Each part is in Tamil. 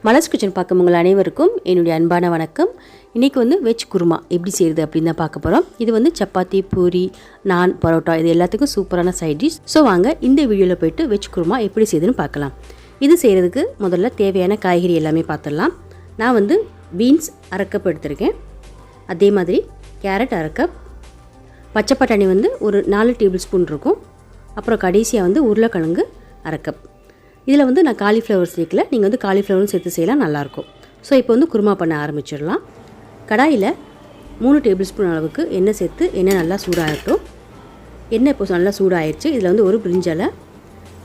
மலர்ஸ் கிச்சன் பார்க்கும் உங்கள் அனைவருக்கும் என்னுடைய அன்பான வணக்கம். இன்றைக்கி வந்து வெஜ் குருமா எப்படி செய்கிறது அப்படின்னு தான் பார்க்க போகிறோம். இது வந்து சப்பாத்தி, பூரி, நான், பரோட்டா இது எல்லாத்துக்கும் சூப்பரான சைட் டிஷ். ஸோ வாங்க இந்த வீடியோவில் போய்ட்டு வெஜ் குருமா எப்படி செய்யுதுன்னு பார்க்கலாம். இது செய்கிறதுக்கு முதல்ல தேவையான காய்கறி எல்லாமே பார்த்துடலாம். நான் வந்து பீன்ஸ் அரை கப் எடுத்திருக்கேன். அதே மாதிரி கேரட் அரை கப், பச்சை பட்டாணி வந்து ஒரு 4 டேபிள் ஸ்பூன் இருக்கும். அப்புறம் கடைசியாக வந்து உருளைக்கிழங்கு அரை கப். இதில் வந்து நான் காலிஃப்ளவர் சேர்க்கல, நீங்கள் வந்து காலிஃப்ளவரும் சேர்த்து செய்யலாம், நல்லாயிருக்கும். ஸோ இப்போ வந்து குருமா பண்ண ஆரம்பிச்சிடலாம். கடாயில் 3 டேபிள் ஸ்பூன் அளவுக்கு எண்ணெய் சேர்த்து எண்ணெய் நல்லா சூடாகட்டும். எண்ணெய் இப்போ நல்லா சூடாகிடுச்சு. இதில் வந்து ஒரு பிரிஞ்சலை,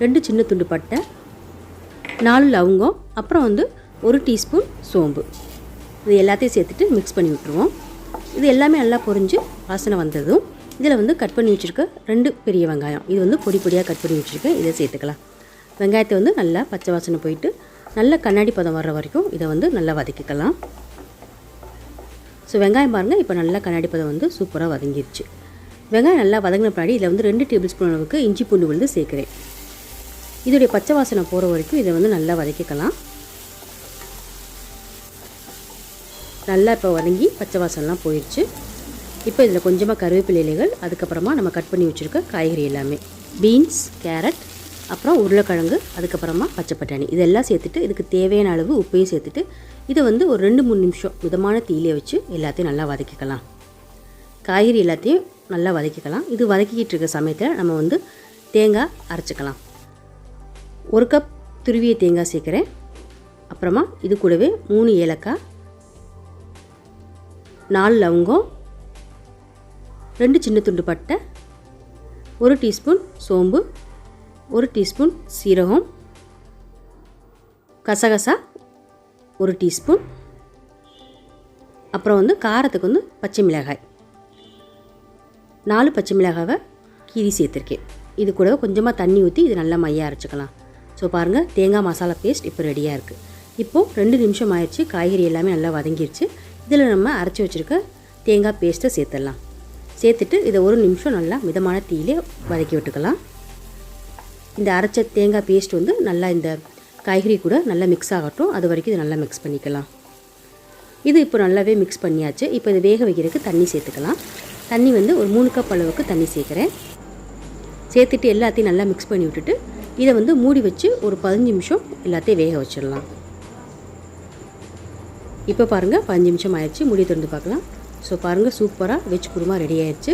2 சின்ன துண்டு பட்டை, 4 லவங்கம், அப்புறம் வந்து 1 டீஸ்பூன் சோம்பு, இது எல்லாத்தையும் சேர்த்துட்டு மிக்ஸ் பண்ணி விட்டுருவோம். இது எல்லாமே நல்லா பொரிஞ்சு வாசனை வந்ததும் இதில் வந்து கட் பண்ணி வச்சுருக்க 2 பெரிய வெங்காயம், இது வந்து பொடி பொடியாக கட் பண்ணி வச்சுருக்கேன், இதை சேர்த்துக்கலாம். வெங்காயத்தை வந்து நல்லா பச்சை வாசனை போயிட்டு நல்லா கண்ணாடி பதம் வர்ற வரைக்கும் இதை வந்து நல்லா வதக்கிக்கலாம். ஸோ வெங்காயம் பாருங்கள், இப்போ நல்லா கண்ணாடி பதம் வந்து சூப்பராக வதங்கிடுச்சு. வெங்காயம் நல்லா வதங்கின பின்னாடி இதில் வந்து 2 டேபிள் ஸ்பூன் அளவுக்கு இஞ்சி பூண்டு விழுந்து சேர்க்குறேன். இதோடைய பச்சை வாசனை போகிற வரைக்கும் இதை வந்து நல்லா வதக்கிக்கலாம். நல்லா இப்போ வதங்கி பச்சை வாசனைலாம் போயிடுச்சு. இப்போ இதில் கொஞ்சமாக கருவேப்பிலை இலைகள், அதுக்கப்புறமா நம்ம கட் பண்ணி வச்சுருக்க காய்கறி எல்லாமே, பீன்ஸ், கேரட், அப்புறம் உருளைக்கிழங்கு, அதுக்கப்புறமா பச்சை பட்டாணி இதெல்லாம் சேர்த்துட்டு இதுக்கு தேவையான அளவு உப்பையும் சேர்த்துட்டு இதை வந்து ஒரு 2-3 நிமிஷம் மிதமான தீயிலே வச்சு எல்லாத்தையும் நல்லா வதக்கிக்கலாம். காய்கறி எல்லாத்தையும் நல்லா வதக்கிக்கலாம். இது வதக்கிக்கிட்டு இருக்க சமயத்தில் நம்ம வந்து தேங்காய் அரைச்சிக்கலாம். 1 கப் துருவிய தேங்காய் சேர்க்குறேன். அப்புறமா இது கூடவே 3 ஏலக்காய், 4 லவங்கம், 2 சின்ன துண்டு பட்டை, 1 டீஸ்பூன் சோம்பு, 1 டீஸ்பூன் சீரகம், கசகசா 1 டீஸ்பூன், அப்புறம் வந்து காரத்துக்கு வந்து பச்சை மிளகாய் 4 பச்சை மிளகாவை கீரி சேர்த்துருக்கேன். இது கூட கொஞ்சமாக தண்ணி ஊற்றி இது நல்லா மையாக அரைச்சிக்கலாம். ஸோ பாருங்கள், தேங்காய் மசாலா பேஸ்ட் இப்போ ரெடியாக இருக்குது. இப்போது 2 நிமிஷம் ஆயிடுச்சு. காய்கறி எல்லாமே நல்லா வதங்கிடுச்சு. இதில் நம்ம அரைச்சி வச்சுருக்க தேங்காய் பேஸ்ட்டை சேர்த்துடலாம். சேர்த்துட்டு இதை 1 நிமிஷம் நல்லா மிதமான தீயிலே வதக்கி விட்டுக்கலாம். இந்த அரைச்ச தேங்காய் பேஸ்ட் வந்து நல்லா இந்த காய்கறி கூட நல்லா மிக்ஸ் ஆகட்டும். அது வரைக்கும் இது நல்லா மிக்ஸ் பண்ணிக்கலாம். இது இப்போ நல்லாவே மிக்ஸ் பண்ணியாச்சு. இப்போ இதை வேக வைக்கிறதுக்கு தண்ணி சேர்த்துக்கலாம். தண்ணி வந்து ஒரு 3 கப் அளவுக்கு தண்ணி சேர்க்குறேன். சேர்த்துட்டு எல்லாத்தையும் நல்லா மிக்ஸ் பண்ணி விட்டுட்டு இதை வந்து மூடி வச்சு ஒரு 15 நிமிஷம் எல்லாத்தையும் வேக வச்சிடலாம். இப்போ பாருங்கள், 15 நிமிஷம் ஆயிடுச்சு. மூடி திறந்து பார்க்கலாம். ஸோ பாருங்கள், சூப்பராக வெஜ் குருமா ரெடி ஆயிடுச்சு.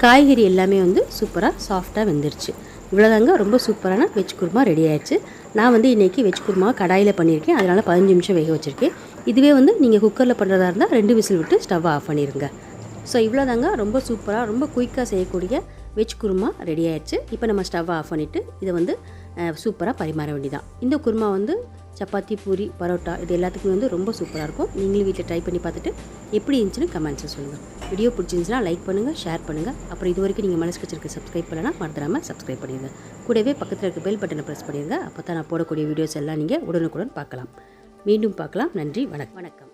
காய்கறி எல்லாமே வந்து சூப்பராக சாஃப்டாக வெந்துருச்சு. இவ்வளோதாங்க, ரொம்ப சூப்பரான வெஜ் குருமா ரெடி ஆயிடுச்சு. நான் வந்து இன்றைக்கி வெஜ் குருமா கடாயில் பண்ணியிருக்கேன், அதனால் 15 நிமிஷம் வேக வச்சுருக்கேன். இதுவே வந்து நீங்கள் குக்கரில் பண்ணுறதா இருந்தால் 2 விசில் விட்டு ஸ்டவ் ஆஃப் பண்ணிடுங்க. ஸோ இவ்வளோதாங்க, ரொம்ப சூப்பராக ரொம்ப குயிக்காக செய்யக்கூடிய வெஜ் குருமா ரெடி ஆயிடுச்சு. இப்போ நம்ம ஸ்டவ் ஆஃப் பண்ணிவிட்டு இதை வந்து சூப்பராக பரிமாற வேண்டியதான். இந்த குருமா வந்து சப்பாத்தி, பூரி, பரோட்டா இது எல்லாத்துக்குமே வந்து ரொம்ப சூப்பராக இருக்கும். நீங்களும் வீட்டில் ட்ரை பண்ணி பார்த்துட்டு எப்படி இருந்துச்சுன்னு கமெண்ட்ஸில் சொல்லுங்கள். வீடியோ பிடிச்சிருந்துச்சுன்னா லைக் பண்ணுங்கள், ஷேர் பண்ணுங்கள். அப்புறம் இது வரைக்கும் நீங்கள் மலர்ஸ் கிச்சனுக்கு சப்ஸ்கிரைப் பண்ணலன்னா மறந்துடாமல் சப்ஸ்கிரைப் பண்ணிடுங்க. கூடவே பக்கத்தில் இருக்க பெல் பட்டனை ப்ரெஸ் பண்ணிடுங்க. அப்போ தான் நான் போடக்கூடிய வீடியோஸ் எல்லாம் நீங்கள் உடனுக்குடன் பார்க்கலாம். மீண்டும் பார்க்கலாம். நன்றி, வணக்கம்.